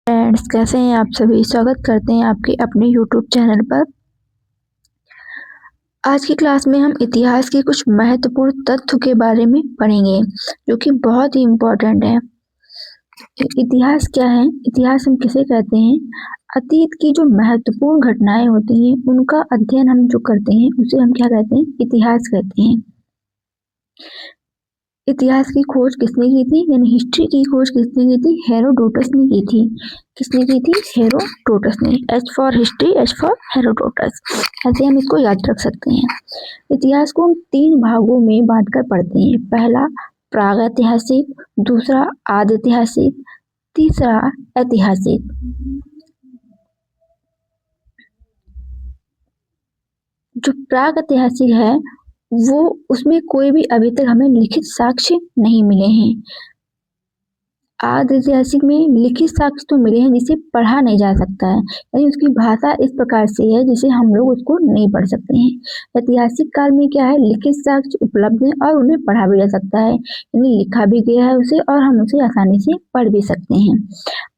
Friends, कैसे हैं आप सभी। स्वागत करते हैं आपके अपने यूट्यूब चैनल पर। आज की क्लास में हम इतिहास के कुछ महत्वपूर्ण तथ्यों के बारे में पढ़ेंगे जो कि बहुत ही इम्पोर्टेंट है। इतिहास क्या है? इतिहास हम किसे कहते हैं? अतीत की जो महत्वपूर्ण घटनाएं होती हैं उनका अध्ययन हम जो करते हैं उसे हम क्या कहते हैं? इतिहास कहते हैं। इतिहास की खोज किसने की थी? यानी हिस्ट्री की खोज किसने की थी? हेरोडोटस ने की थी। किसने की थी? हेरोडोटस ने। H for history, H for Herodotus. ऐसे हम इसको याद रख सकते हैं। इतिहास को हम 3 भागों में बांटकर पढ़ते हैं। पहला प्रागैतिहासिक, दूसरा आदिऐतिहासिक, तीसरा ऐतिहासिक। जो प्रागैतिहासिक है वो उसमें कोई भी अभी तक हमें लिखित साक्ष्य नहीं मिले हैं। आदिऐतिहासिक में लिखित साक्ष्य तो मिले हैं जिसे पढ़ा नहीं जा सकता है, यानी उसकी भाषा इस प्रकार से है जिसे हम लोग उसको नहीं पढ़ सकते हैं। ऐतिहासिक काल में क्या है? लिखित साक्ष्य उपलब्ध है और उन्हें पढ़ा भी जा सकता है, यानी लिखा भी गया है उसे और हम उसे आसानी से पढ़ भी सकते हैं।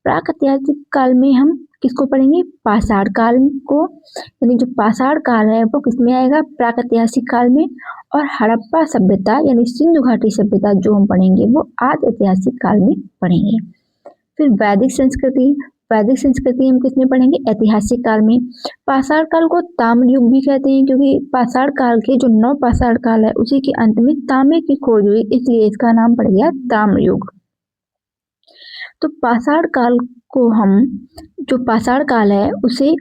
प्रागैतिहासिक काल में हम किसको पढ़ेंगे? पाषाण काल को। यानी जो पाषाण काल है वो किसमें आएगा? प्रागैतिहासिक काल में। और हड़प्पा सभ्यता यानी सिंधु घाटी सभ्यता जो हम पढ़ेंगे वो आदिऐतिहासिक काल में पढ़ेंगे। फिर वैदिक संस्कृति। वैदिक संस्कृति हम किसमें पढ़ेंगे? ऐतिहासिक काल में। पाषाण काल को ताम्र युग भी कहते हैं क्योंकि पाषाण काल के जो 9 पाषाण काल है उसी के अंत में तांबे की खोज हुई, इसलिए इसका नाम पड़ गया ताम्र युग। तो पाषाण काल को हम जो पाषाण काल है उसे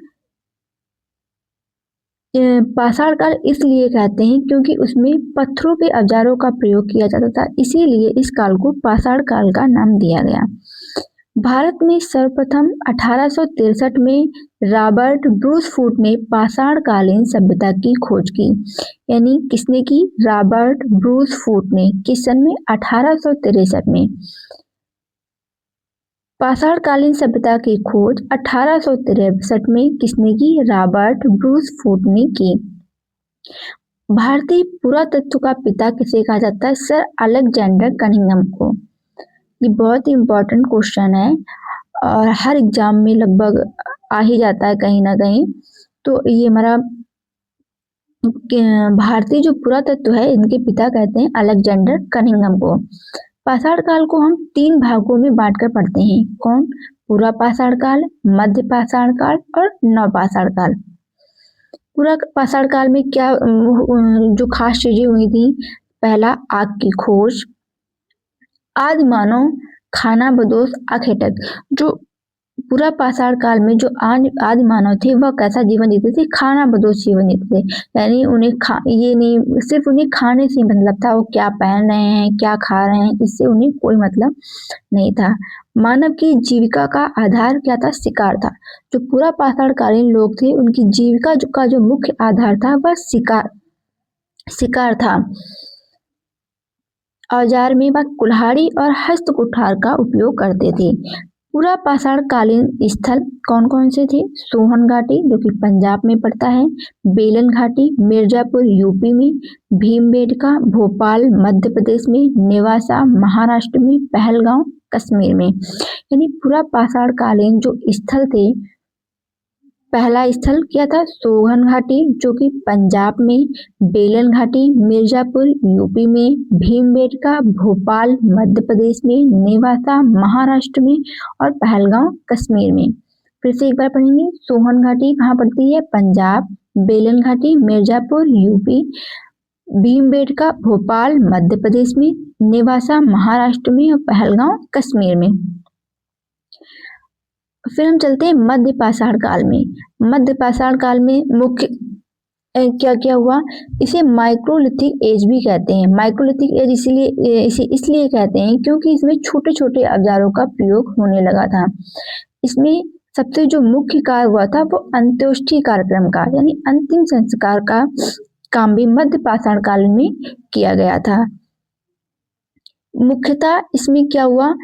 पाषाण काल इसलिए कहते हैं क्योंककि उसमें पत्थरों के औजारों का प्रयोग किया जाता था, इसीलिए इस काल को पाषाण काल का नाम दिया गया। भारत में सर्वप्रथम 1863 में रॉबर्ट ब्रूसफूट ने पाषाणकालीन सभ्यता की खोज की। यानी किसने की? रॉबर्ट ब्रूसफूट ने। किस सन में? 1863 में। पाषाणकालीन सभ्यता की खोज 1863 में किसने की? रॉबर्ट ब्रूसफूट ने की। भारतीय पुरातत्व का पिता किसे कहा जाता है? सर अलेक्जेंडर कनिंघम को। ये बहुत ही इम्पोर्टेंट क्वेश्चन है और हर एग्जाम में लगभग आ ही जाता है कहीं ना कहीं। तो ये हमारा भारतीय जो पुरातत्व है इनके पिता कहते हैं अलेक्जेंडर कनिंघम को। पाषाण काल को हम 3 भागों में बांटकर पढ़ते हैं। कौन? पूरा पाषाण काल, मध्य पाषाण काल और नवपाषाण काल। पूरा पाषाण काल में क्या जो खास चीजें हुई थी? पहला आग की खोज, आदि मानव खानाबदोश आखेटक। जो पूरा पाषाण काल में जो आदि मानव थे वह कैसा जीवन जीते थे? खानाबदोश जीवन जीते थे। यानी उन्हें ये नहीं सिर्फ उन्हें खाने से मतलब था, वो क्या पहन रहे हैं, क्या खा रहे हैं, इससे उन्हें कोई मतलब नहीं था। मानव की जीविका का आधार क्या था? शिकार था। जो पूरा पाषाणकालीन लोग थे उनकी जीविका का जो मुख्य आधार था वह शिकार था। औजार में वह कुल्हाड़ी और हस्त कुठार का उपयोग करते थे। पूरा पाषाणकालीन स्थल कौन कौन से थे? सोहन घाटी जो कि पंजाब में पड़ता है, बेलन घाटी मिर्जापुर यूपी में, भीमबेटका भोपाल मध्य प्रदेश में, नेवासा महाराष्ट्र में, पहलगांव कश्मीर में। यानी पूरा पाषाणकालीन जो स्थल थे, पहला स्थल क्या था? सोहन घाटी जो कि पंजाब में, बेलन घाटी मिर्जापुर यूपी में, भीमबेटका भोपाल मध्य प्रदेश में, नेवासा महाराष्ट्र में और पहलगांव कश्मीर में। फिर से एक बार पढ़ेंगे। सोहन घाटी कहाँ पड़ती है? पंजाब, बेलन घाटी मिर्जापुर यूपी, भीमबेटका भोपाल मध्य प्रदेश में, नेवासा महाराष्ट्र में और पहलगांव कश्मीर में। फिर हम चलते हैं मध्य पाषाण काल में। मध्य पाषाण काल में मुख्य क्या क्या हुआ? इसे माइक्रोलिथिक एज भी कहते हैं। माइक्रोलिथिक एज इसे इसलिए कहते हैं क्योंकि इसमें छोटे छोटे औजारों का प्रयोग होने लगा था। इसमें सबसे जो मुख्य कार्य हुआ था वो अंत्येष्टि कार्यक्रम का, यानी अंतिम संस्कार का काम भी मध्य पाषाण काल में किया गया था। मुख्यतः इसमें क्या हुआ?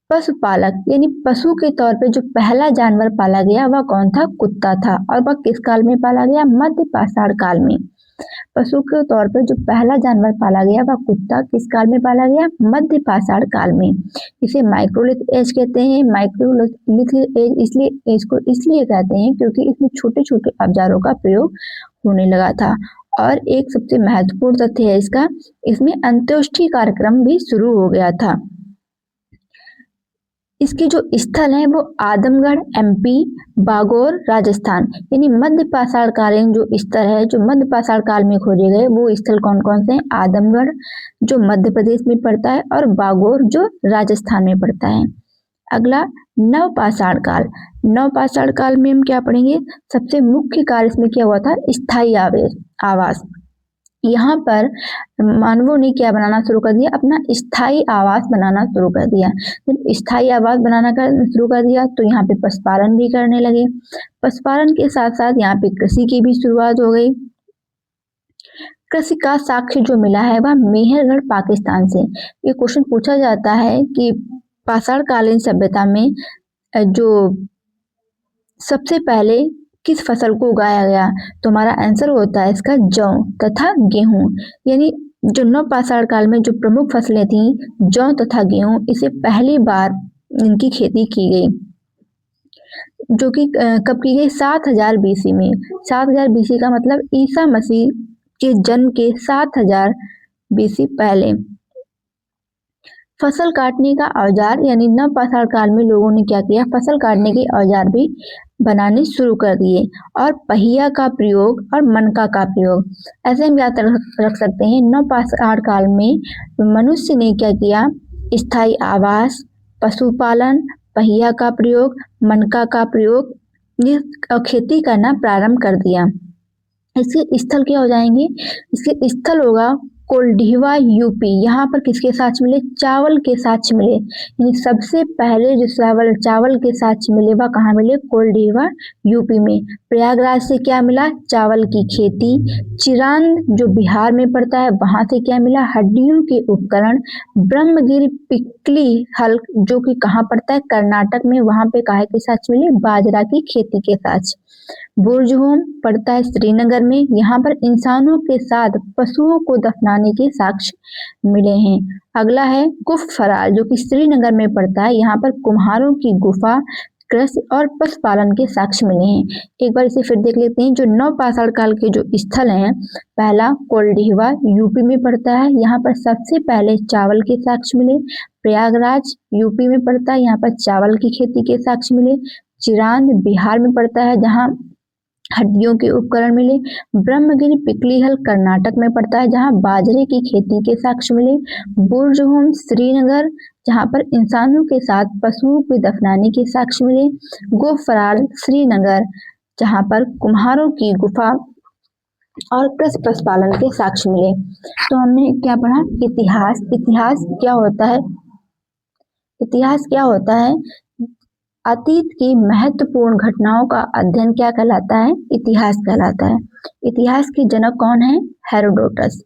पशुपालक यानी पशु के तौर पे जो पहला जानवर पाला गया वह कौन था? कुत्ता था। और वह किस काल में पाला गया? मध्य पाषाण काल में। पशु के तौर पर जो पहला जानवर पाला गया वह कुत्ता किस काल में पाला गया? मध्य पाषाण काल में। इसे माइक्रोलिथ एज कहते हैं। माइक्रोलिथ एज इसलिए कहते हैं क्योंकि इसमें छोटे छोटे औजारों का प्रयोग होने लगा था। और एक सबसे महत्वपूर्ण तथ्य है इसका, इसमें अंत्येष्टि कार्यक्रम भी शुरू हो गया था। इसके जो स्थल है वो आदमगढ़ एमपी, बागोर राजस्थान, यानी मध्य पाषाण कालीन जो स्थल है, जो मध्य पाषाण काल में खोजे गए वो स्थल कौन कौन से हैं? आदमगढ़ जो मध्य प्रदेश में पड़ता है और बागोर जो राजस्थान में पड़ता है। अगला नवपाषाण काल। नवपाषाण काल में हम क्या पढ़ेंगे? सबसे मुख्य कार्य इसमें क्या हुआ था? स्थायी आवास। यहाँ पर मानवों ने क्या बनाना शुरू कर दिया? अपना स्थायी आवास बनाना शुरू कर दिया। जब स्थायी आवास बनाना शुरू कर दिया तो यहाँ पे पशुपालन भी करने लगे। पशुपालन के साथ साथ यहाँ पे कृषि की भी शुरुआत हो गई। कृषि का साक्ष्य जो मिला है वह मेहरगढ़ पाकिस्तान से। ये क्वेश्चन पूछा जाता है कि पाषाण कालीन सभ्यता में जो सबसे पहले किस फसल को उगाया गया? तो हमारा आंसर होता है इसका जौ तथा गेहूं। यानी जो नवपाषाण काल में जो प्रमुख फसलें थी जौ तथा गेहूं, इसे पहली बार इनकी खेती की गई, जो कि कब की गई? 7000 बीसी में। 7000 बीसी का मतलब ईसा मसीह के जन्म के 7000 बीसी पहले। फसल काटने का औजार, यानी नवपाषाण काल में लोगों ने क्या किया? फसल काटने के औजार भी बनाने शुरू कर दिए। और पहिया का प्रयोग और मनका का प्रयोग, ऐसे हम याद रख सकते हैं। नवपाषाण काल में मनुष्य ने क्या किया? स्थायी आवास, पशुपालन, पहिया का प्रयोग, मनका का प्रयोग, ये खेती करना प्रारंभ कर दिया। इसके स्थल क्या हो जाएंगे? इसके स्थल होगा कोल्डिवा यूपी। यहाँ पर किसके साक्ष्य मिले? चावल के साक्ष्य मिले। यानी सबसे पहले जो चावल के साक्ष्य मिले वह कहाँ मिले? कोल्डिवा यूपी में। प्रयागराज से क्या मिला? चावल की खेती। चिरांद जो बिहार में पड़ता है वहां से क्या मिला? हड्डियों के उपकरण। ब्रह्मगिरी पिकली हल जो कि कहाँ पड़ता है? कर्नाटक में, वहां पे काहे के साक्ष्य मिले? बाजरा की खेती के साक्ष्य। बुर्जहोम पड़ता है श्रीनगर में, यहाँ पर इंसानों के साथ पशुओं को दफनाने के साक्ष्य मिले हैं। अगला है गुफफराल जो कि श्रीनगर में पड़ता है, यहाँ पर कुम्हारों की गुफा, कृषि और पशुपालन के साक्ष्य मिले हैं। एक बार इसे फिर देख लेते हैं। जो नवपाषाण काल के जो स्थल हैं, पहला कोल्डिवा यूपी में पड़ता है, यहाँ पर सबसे पहले चावल के साक्ष्य मिले। प्रयागराज यूपी में पड़ता है, यहाँ पर चावल की खेती के साक्ष्य मिले। चिरांद बिहार में पड़ता है, जहाँ हड्डियों के उपकरण मिले। ब्रह्मगिरी पिकलीहल कर्नाटक में पड़ता है, जहाँ बाजरे की खेती के साक्ष्य मिले। बुर्जहोम श्रीनगर, जहाँ पर इंसानों के साथ पशुओं को दफनाने के साक्ष्य मिले। गुफफराल श्रीनगर, जहाँ पर कुम्हारों की गुफा और कृषि पशुपालन के साक्ष्य मिले। तो हमने क्या पढ़ा? इतिहास। इतिहास क्या होता है? इतिहास क्या होता है? अतीत की महत्वपूर्ण घटनाओं का अध्ययन क्या कहलाता है? इतिहास कहलाता है। इतिहास के जनक कौन है? हेरोडोटस।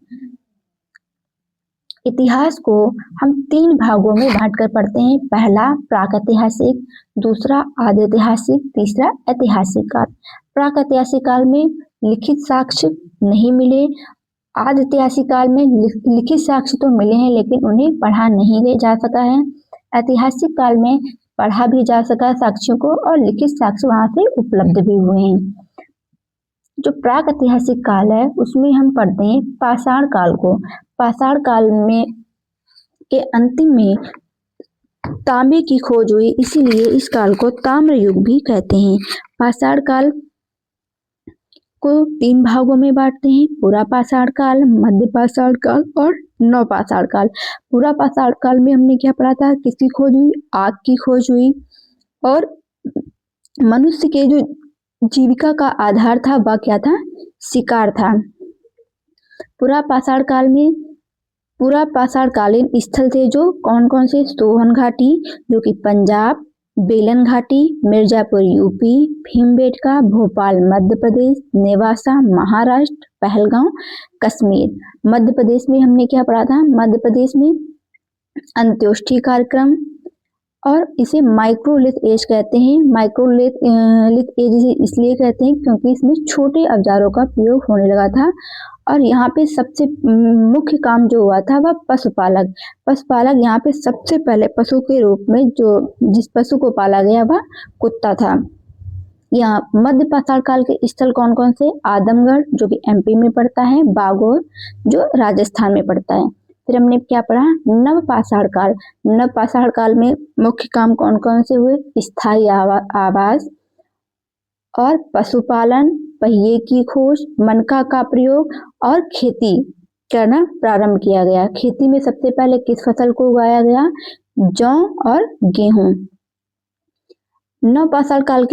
इतिहास को हम 3 भागों में बांटकर पढ़ते हैं। पहला प्रागैतिहासिक, दूसरा आदिऐतिहासिक, तीसरा ऐतिहासिक काल। प्रागैतिहासिक काल में लिखित साक्ष्य नहीं मिले। आदिऐतिहासिक काल में लिखित साक्ष्य तो मिले हैं लेकिन उन्हें पढ़ा नहीं जा सका है। ऐतिहासिक काल में पढ़ा भी जा सका साक्ष्यों को और लिखित साक्ष्य वहां से उपलब्ध भी हुए हैं। जो प्रागैतिहासिक काल है उसमें हम पढ़ते हैं पाषाण काल को। पाषाण काल में के अंतिम में तांबे की खोज हुई, इसीलिए इस काल को ताम्र युग भी कहते हैं। पाषाण काल को 3 भागों में बांटते हैं, पूरा पाषाण काल, मध्य पाषाण काल और नवपाषाण काल। पूरा पाषाण काल में हमने क्या पढ़ा था? किसकी खोज हुई? आग की खोज हुई और मनुष्य के जो जीविका का आधार था वह क्या था? शिकार था। पूरा पाषाण काल में पूरा पाषाण कालीन स्थल थे जो कौन कौन से? सोहन घाटी जो कि पंजाब, बेलन घाटी मिर्जापुर यूपी, भीमबेटका भोपाल मध्य प्रदेश, नेवासा महाराष्ट्र, पहलगांव कश्मीर। मध्य प्रदेश में हमने क्या पढ़ा था? मध्य प्रदेश में अंत्योष्टि कार्यक्रम, और इसे माइक्रोलिथ एज कहते हैं। लिथ एज इसलिए कहते हैं क्योंकि इसमें छोटे औजारों का प्रयोग होने लगा था और यहाँ पे सबसे मुख्य काम जो हुआ था वह पशुपालक यहाँ पे सबसे पहले पशु के रूप में जिस पशु को पाला गया वह कुत्ता था। यहाँ मध्य पाषाण काल के स्थल कौन कौन से? आदमगढ़ जो कि एमपी में पड़ता है, बागोर जो राजस्थान में पड़ता है। फिर हमने क्या पढ़ा? नवपाषाण काल में मुख्य काम कौन कौन से हुए? स्थायी आवास और पशुपालन, पहिए की खोज, मनका का प्रयोग और खेती करना प्रारंभ किया गया। खेती में सबसे पहले किस फसल को उगाया गया? जौ और गेहूं। नवपाषाण काल के